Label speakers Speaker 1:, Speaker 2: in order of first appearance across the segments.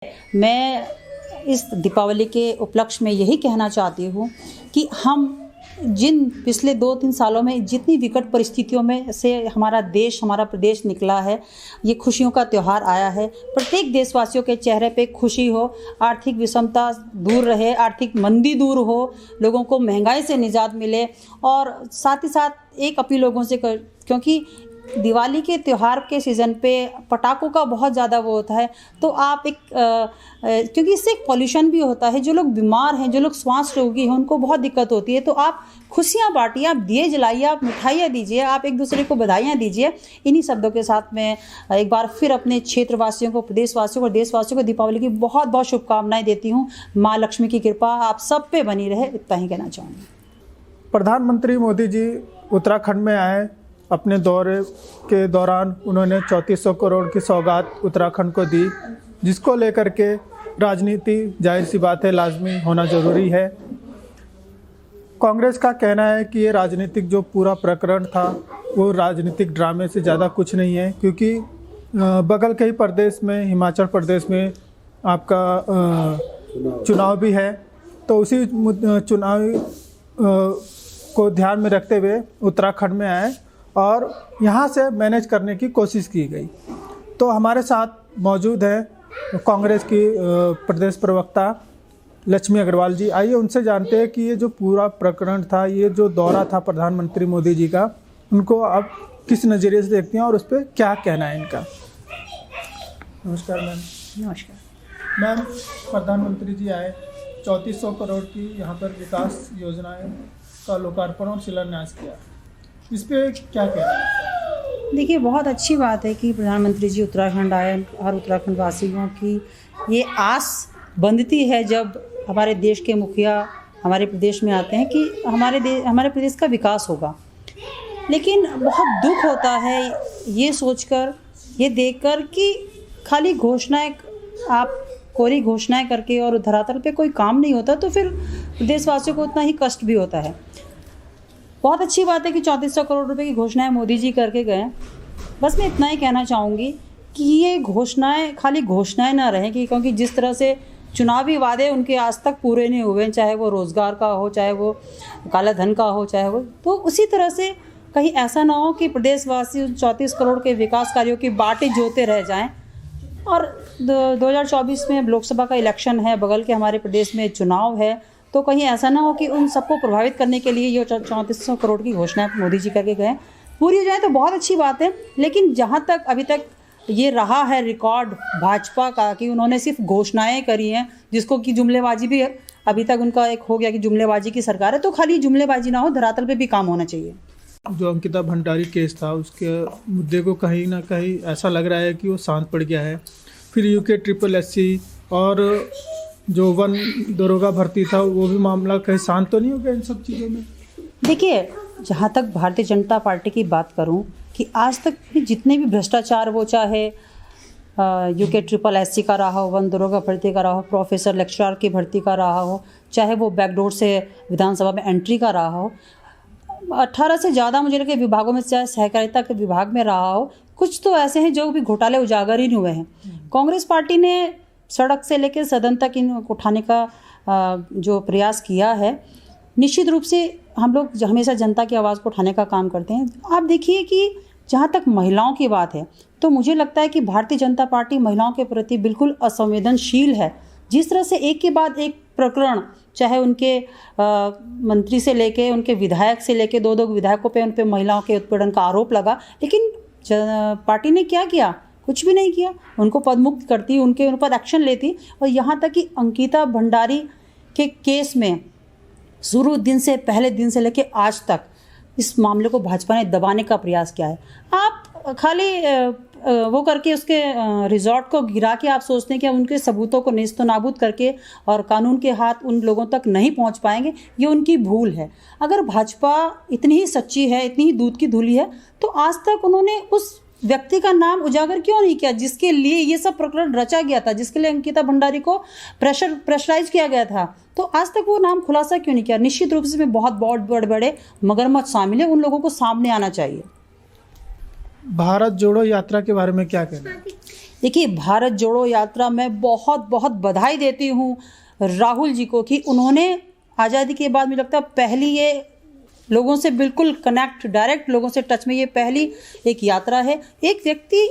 Speaker 1: मैं इस दीपावली के उपलक्ष्य में यही कहना चाहती हूँ कि हम जिन पिछले 2-3 सालों में जितनी विकट परिस्थितियों में से हमारा देश, हमारा प्रदेश निकला है, ये खुशियों का त्यौहार आया है। प्रत्येक देशवासियों के चेहरे पे खुशी हो, आर्थिक विषमता दूर रहे, आर्थिक मंदी दूर हो, लोगों को महंगाई से निजात मिले। और साथ ही साथ एक अपील लोगों से क्योंकि दिवाली के त्यौहार के सीज़न पे पटाखों का बहुत ज़्यादा वो होता है, तो आप क्योंकि इससे एक पॉल्यूशन भी होता है। जो लोग बीमार हैं, जो लोग श्वास रोगी हैं, उनको बहुत दिक्कत होती है। तो आप खुशियाँ बांटिए, आप दिए जलाइए, आप मिठाइयाँ दीजिए, आप एक दूसरे को बधाइयाँ दीजिए। इन्हीं शब्दों के साथ मैं एक बार फिर अपने क्षेत्रवासियों को, प्रदेशवासियों को, देशवासियों को दीपावली की बहुत बहुत शुभकामनाएँ देती हूँ। माँ लक्ष्मी की कृपा आप सब पे बनी रहे, इतना ही कहना चाहूँगी।
Speaker 2: प्रधानमंत्री मोदी जी उत्तराखंड में आए। अपने दौरे के दौरान उन्होंने 3400 करोड़ की सौगात उत्तराखंड को दी, जिसको लेकर के राजनीति जाहिर सी बात है लाजमी होना ज़रूरी है। कांग्रेस का कहना है कि ये राजनीतिक जो पूरा प्रकरण था वो राजनीतिक ड्रामे से ज़्यादा कुछ नहीं है, क्योंकि बगल के ही प्रदेश में, हिमाचल प्रदेश में आपका चुनाव भी है। तो उसी चुनाव को ध्यान में रखते हुए उत्तराखंड में आए और यहाँ से मैनेज करने की कोशिश की गई। तो हमारे साथ मौजूद है कांग्रेस की प्रदेश प्रवक्ता लक्ष्मी अग्रवाल जी। आइए उनसे जानते हैं कि ये जो पूरा प्रकरण था, ये जो दौरा था प्रधानमंत्री मोदी जी का, उनको आप किस नज़रिए से देखती हैं और उस पर क्या कहना है इनका। नमस्कार मैम।
Speaker 1: नमस्कार
Speaker 2: मैम, प्रधानमंत्री जी आए, 3400 करोड़ की यहाँ पर विकास योजनाएं का लोकार्पण और शिलान्यास किया, इस पर क्या कहना है?
Speaker 1: देखिए, बहुत अच्छी बात है कि प्रधानमंत्री जी उत्तराखंड आए और उत्तराखंड वासियों की ये आस बंधती है जब हमारे देश के मुखिया हमारे प्रदेश में आते हैं कि हमारे प्रदेश का विकास होगा। लेकिन बहुत दुख होता है ये सोचकर, ये देखकर कि खाली घोषणाएं, आप कोरी घोषणाएं करके और धरातल पे कोई काम नहीं होता, तो फिर देशवासियों को उतना ही कष्ट भी होता है। बहुत अच्छी बात है कि 3400 करोड़ रुपए की घोषणाएं मोदी जी करके गए। बस मैं इतना ही कहना चाहूँगी कि ये घोषणाएं खाली घोषणाएं ना रहें, क्योंकि जिस तरह से चुनावी वादे उनके आज तक पूरे नहीं हुए, चाहे वो रोज़गार का हो, चाहे वो काला धन का हो, चाहे वो, तो उसी तरह से कहीं ऐसा ना हो कि प्रदेशवासी 34 करोड़ के विकास कार्यों की बाटें जोते रह जाएं। और 2024 में लोकसभा का इलेक्शन है, बगल के हमारे प्रदेश में चुनाव है, तो कहीं ऐसा ना हो कि उन सबको प्रभावित करने के लिए ये 3400 करोड़ की घोषणाएं मोदी जी करके गए पूरी हो जाए तो बहुत अच्छी बात है। लेकिन जहाँ तक अभी तक ये रहा है रिकॉर्ड भाजपा का कि उन्होंने सिर्फ घोषणाएं करी हैं, जिसको कि जुमलेबाजी भी अभी तक उनका एक हो गया कि जुमलेबाजी की सरकार है, तो खाली जुमलेबाजी ना हो, धरातल पे भी काम होना चाहिए।
Speaker 2: जो अंकिता भंडारी केस था, उसके मुद्दे को कहीं ना कहीं ऐसा लग रहा है कि वो शांत पड़ गया है। फिर यूके SSS और जो वन दरोगा भर्ती था, वो भी मामला कहीं शांत तो नहीं हो गया इन सब चीज़ों में?
Speaker 1: देखिए, जहाँ तक भारतीय जनता पार्टी की बात करूँ कि आज तक जितने भी भ्रष्टाचार, वो चाहे यूके SSS का रहा हो, वन दरोगा भर्ती का रहा हो, प्रोफेसर लेक्चरर की भर्ती का रहा हो, चाहे वो बैकडोर से विधानसभा में एंट्री का रहा हो, 18 से ज़्यादा मुझे लगे विभागों में, चाहे सहकारिता के विभाग में रहा हो, कुछ तो ऐसे हैं जो भी घोटाले उजागर ही नहीं हुए हैं। कांग्रेस पार्टी ने सड़क से लेकर सदन तक इनको उठाने का जो प्रयास किया है, निश्चित रूप से हम लोग हमेशा जनता की आवाज़ को उठाने का काम करते हैं। आप देखिए कि जहाँ तक महिलाओं की बात है, तो मुझे लगता है कि भारतीय जनता पार्टी महिलाओं के प्रति बिल्कुल असंवेदनशील है। जिस तरह से एक के बाद एक प्रकरण, चाहे उनके मंत्री से लेके, उनके विधायक से लेके, 2 विधायकों पे उन पे महिलाओं के उत्पीड़न का आरोप लगा, लेकिन पार्टी ने क्या किया? कुछ भी नहीं किया। उनको पदमुक्त करती, उनके उन पर एक्शन लेती। और यहाँ तक कि अंकिता भंडारी के केस में शुरू दिन से, पहले दिन से लेके आज तक इस मामले को भाजपा ने दबाने का प्रयास किया है। आप खाली वो करके उसके रिजॉर्ट को गिरा के आप सोचते हैं कि उनके सबूतों को नेस्तनाबूद करके और कानून के हाथ उन लोगों तक नहीं पहुंच पाएंगे, ये उनकी भूल है। अगर भाजपा इतनी ही सच्ची है, इतनी ही दूध की धूली है, तो आज तक उन्होंने उस व्यक्ति का नाम उजागर क्यों नहीं किया जिसके लिए ये सब प्रकरण रचा गया था, जिसके लिए अंकिता भंडारी को प्रेशराइज किया गया था? तो आज तक वो नाम खुलासा क्यों नहीं किया? निश्चित रूप से इसमें बहुत बड़े मगरमच्छ शामिल है, उन लोगों को सामने आना चाहिए।
Speaker 2: भारत जोड़ो यात्रा के बारे में क्या कहना है?
Speaker 1: देखिए, भारत जोड़ो यात्रा में बहुत बहुत बधाई देती हूँ राहुल जी को कि उन्होंने आज़ादी के बाद मुझे लगता है पहली ये लोगों से बिल्कुल कनेक्ट, डायरेक्ट लोगों से टच में ये पहली एक यात्रा है। एक व्यक्ति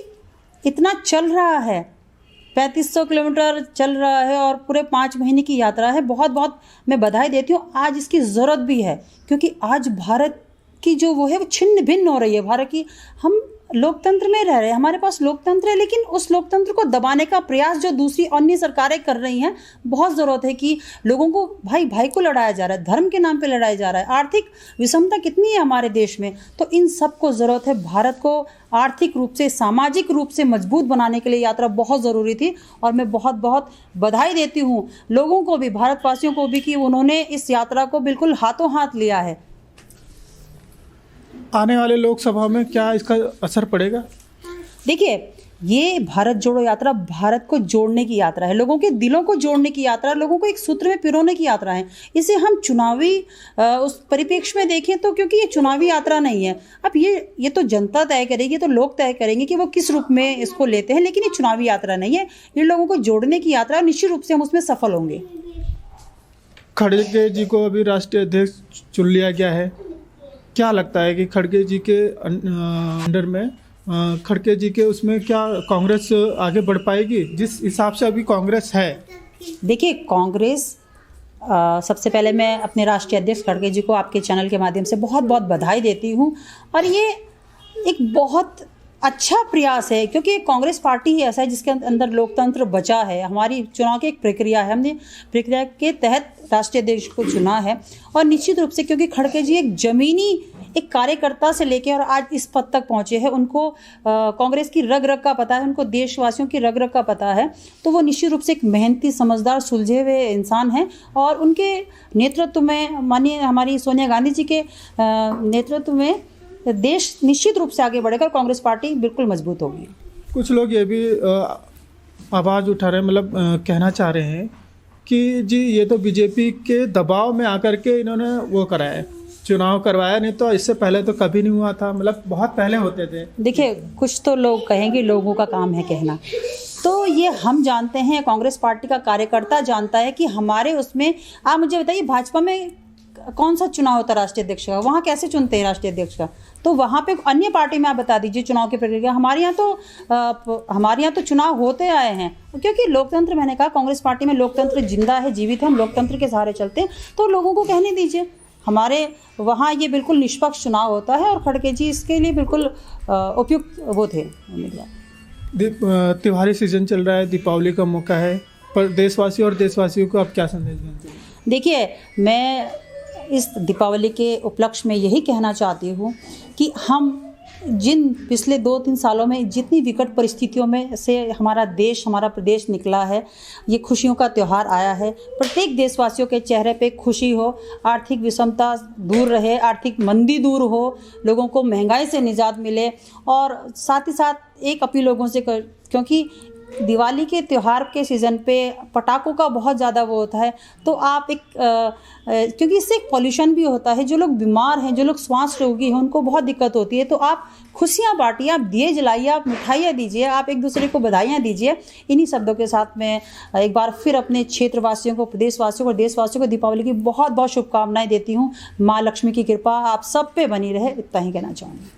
Speaker 1: इतना चल रहा है, 3500 किलोमीटर चल रहा है और पूरे 5 महीने की यात्रा है। बहुत बहुत मैं बधाई देती हूँ। आज इसकी ज़रूरत भी है क्योंकि आज भारत की जो वो है वो छिन्न भिन्न हो रही है। भारत की, हम लोकतंत्र में रह रहे हैं, हमारे पास लोकतंत्र है, लेकिन उस लोकतंत्र को दबाने का प्रयास जो दूसरी अन्य सरकारें कर रही हैं, बहुत ज़रूरत है कि लोगों को भाई भाई को लड़ाया जा रहा है, धर्म के नाम पे लड़ाया जा रहा है, आर्थिक विषमता कितनी है हमारे देश में। तो इन सब को ज़रूरत है। भारत को आर्थिक रूप से, सामाजिक रूप से मजबूत बनाने के लिए यात्रा बहुत ज़रूरी थी और मैं बहुत बहुत बधाई देती हूँ लोगों को भी, भारतवासियों को भी कि उन्होंने इस यात्रा को बिल्कुल हाथों हाथ लिया है।
Speaker 2: आने वाले लोकसभा में क्या इसका असर पड़ेगा?
Speaker 1: देखिए, ये भारत जोड़ो यात्रा भारत को जोड़ने की यात्रा है, लोगों के दिलों को जोड़ने की यात्रा है, लोगों को एक सूत्र में पिरोने की यात्रा है। इसे हम चुनावी उस परिप्रेक्ष्य में देखें तो, क्योंकि ये चुनावी यात्रा नहीं है, अब ये तो जनता तय करेगी, तो लोग तय करेंगे कि वो किस रूप में इसको लेते हैं, लेकिन ये चुनावी यात्रा नहीं है, ये लोगों को जोड़ने की यात्रा है। निश्चित रूप से हम उसमें सफल होंगे।
Speaker 2: खड़गे जी को अभी राष्ट्रीय अध्यक्ष चुन लिया गया है। क्या लगता है कि खड़गे जी के अंडर में, खड़गे जी के उसमें क्या कांग्रेस आगे बढ़ पाएगी जिस हिसाब से अभी कांग्रेस है?
Speaker 1: देखिए, कांग्रेस सबसे पहले मैं अपने राष्ट्रीय अध्यक्ष खड़गे जी को आपके चैनल के माध्यम से बहुत बहुत बधाई देती हूँ और ये एक बहुत अच्छा प्रयास है क्योंकि कांग्रेस पार्टी ही ऐसा है जिसके अंदर लोकतंत्र बचा है। हमारी चुनाव की एक प्रक्रिया है, हमने प्रक्रिया के तहत राष्ट्रीय अध्यक्ष को चुना है और निश्चित रूप से क्योंकि खड़गे जी एक जमीनी एक कार्यकर्ता से लेकर और आज इस पद तक पहुंचे हैं, उनको कांग्रेस की रग रग का पता है, उनको देशवासियों की रग रग का पता है, तो वो निश्चित रूप से एक मेहनती, समझदार, सुलझे हुए इंसान हैं और उनके नेतृत्व में, माननीय हमारी सोनिया गांधी जी के नेतृत्व में देश निश्चित रूप से आगे बढ़ेगा और कांग्रेस पार्टी बिल्कुल मजबूत होगी।
Speaker 2: कुछ लोग ये भी आवाज़ उठा रहे हैं, मतलब कहना चाह रहे हैं कि जी ये तो बीजेपी के दबाव में आकर के इन्होंने वो कराया है, चुनाव करवाया, नहीं तो इससे पहले तो कभी नहीं हुआ था, मतलब बहुत पहले होते थे।
Speaker 1: देखिए, कुछ तो लोग कहेंगे, लोगों का काम है कहना, तो ये हम जानते हैं, कांग्रेस पार्टी का कार्यकर्ता जानता है कि हमारे उसमें, आप मुझे बताइए भाजपा में कौन सा चुनाव होता है राष्ट्रीय अध्यक्ष का, वहाँ कैसे चुनते हैं राष्ट्रीय अध्यक्ष का? तो वहाँ पे अन्य पार्टी में आप बता दीजिए चुनाव की प्रक्रिया। हमारे यहाँ तो चुनाव होते आए हैं क्योंकि लोकतंत्र, मैंने कहा कांग्रेस पार्टी में लोकतंत्र जिंदा है, जीवित है, हम लोकतंत्र के सहारे चलते हैं, तो लोगों को कहने दीजिए। हमारे वहाँ ये बिल्कुल निष्पक्ष चुनाव होता है और खड़गे जी इसके लिए बिल्कुल उपयुक्त वो थे उम्मीदवार।
Speaker 2: त्योहारी सीजन चल रहा है, दीपावली का मौका है, पर देशवासी और देशवासियों को आप क्या संदेश देंगे?
Speaker 1: देखिए, मैं इस दीपावली के उपलक्ष्य में यही कहना चाहती हूँ कि हम जिन पिछले 2-3 सालों में जितनी विकट परिस्थितियों में से हमारा देश, हमारा प्रदेश निकला है, ये खुशियों का त्यौहार आया है। प्रत्येक देशवासियों के चेहरे पे खुशी हो, आर्थिक विषमता दूर रहे, आर्थिक मंदी दूर हो, लोगों को महंगाई से निजात मिले और साथ ही साथ एक अपील लोगों से क्योंकि दिवाली के त्यौहार के सीज़न पे पटाखों का बहुत ज़्यादा वो होता है, तो आप क्योंकि इससे एक पॉल्यूशन भी होता है, जो लोग बीमार हैं, जो लोग श्वास रोगी हैं, उनको बहुत दिक्कत होती है, तो आप खुशियाँ बांटिए, आप दिए जलाइए, आप मिठाइयाँ दीजिए, आप एक दूसरे को बधाइयाँ दीजिए। इन्हीं शब्दों के साथ मैं एक बार फिर अपने क्षेत्रवासियों को, प्रदेशवासियों को और देशवासियों को दीपावली की बहुत बहुत शुभकामनाएं देती हूँ। माँ लक्ष्मी की कृपा आप सब पे बनी रहे, इतना ही कहना चाहूँगी।